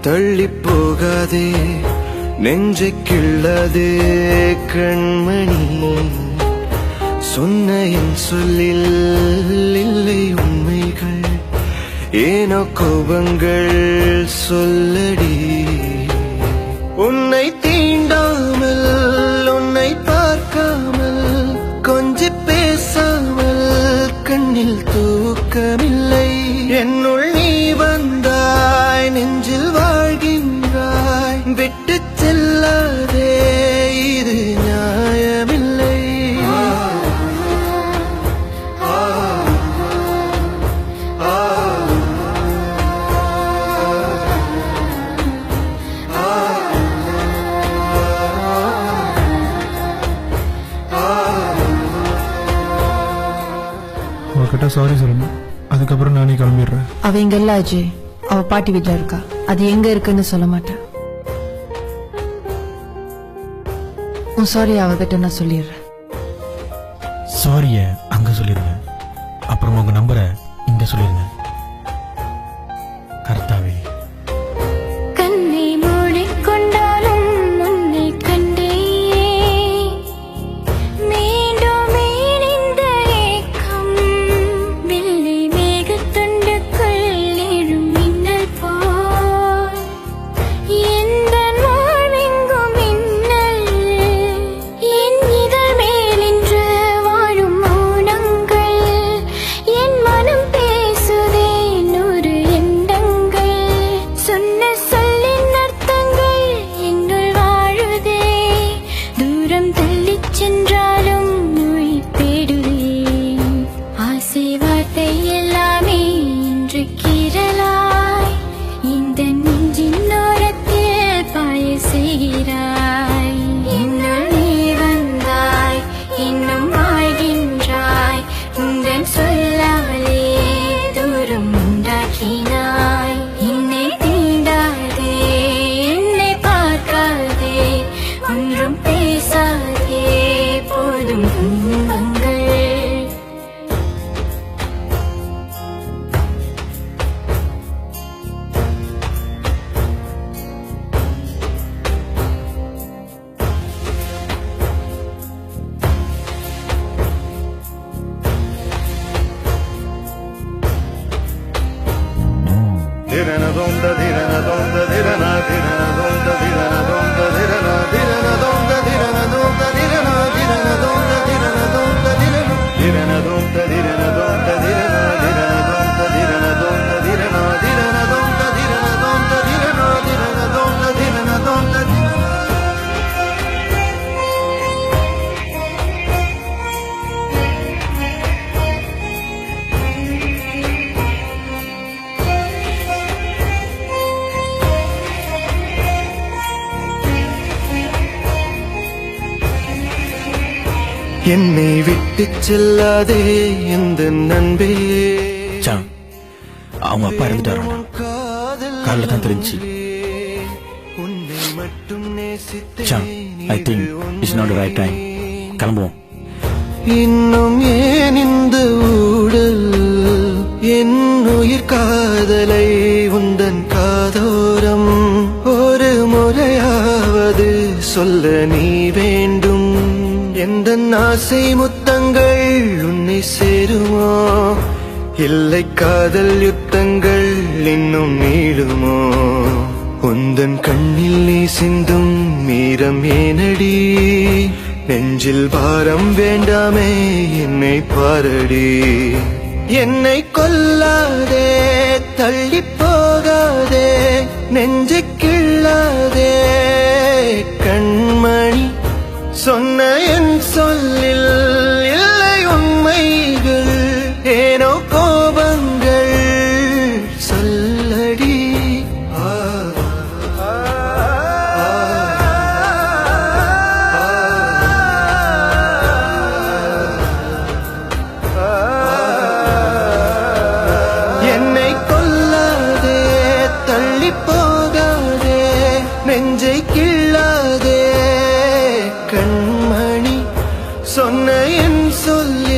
தள்ளி போகாதே நெஞ்சை கிள்ளாதே கண்மணி சொன்ன என் சொல்லில் இல்லை உண்மைகள் ஏனோ கோபங்கள் சொல்லடி உன்னை தீண்டாமல் உன்னை பார்க்காமல் கொஞ்சி பேசாமல் கண்ணில் தூக்கமில்லை என்னுள் நீ வந்தாய் நெஞ்சில் வாழ்கின்றாய் விட்டு செல்லாதே இது நியாயமில்லை அவகிட்ட சாரி சொல்லணும். அதுக்கப்புறம் நானே கிளம்பிடுறேன். அவ இங்க இல்ல அஜய், அவ பாட்டி வீட்டுல இருக்கா. அது எங்க இருக்குன்னு சொல்ல மாட்டேன். உன் சாரி அவகிட்ட நான் சொல்லிடுறேன். சாரிய அங்க சொல்லிருங்க, அப்புறம் உங்க நம்பரை இங்க சொல்லிருங்க. கர்த்தாவே, என்னை விட்டு செல்லாதே எந்த நண்பே. அவங்க அப்பா இருந்துட்டாரு, காலைல தான் தெரிஞ்சு. உன்னை மட்டும் I think it's not right time. கிளம்புவோம். இன்னும் ஏன் இந்த ஊடல் என் உயிர் காதலை உந்தன் காதோரம் ஒரு முறையாவது சொல்ல நீ வேண்டும். எந்த ஆசை முத்தங்கள் உன்னை சேருமோ இல்லை காதல் யுத்தங்கள் இன்னும் நீளுமோ உந்தன் கண்ணில் நீ சிந்தும் மீரம் ஏனடி நெஞ்சில் பாரம் வேண்டாமே என்னை பாரடி என்னை கொல்லாதே தள்ளி போகாதே நெஞ்சு கிள்ளாதே கண்மணி சொன்ன என் சொல்லில் இல்லை உண்மைகள் ஏனோ கோபங்கள் சொல்லடி என்னை கொல்லாதே தள்ளி போகாதே நெஞ்சை கிள்ளாதே கண்மணி சொன்ன என் சொல்லி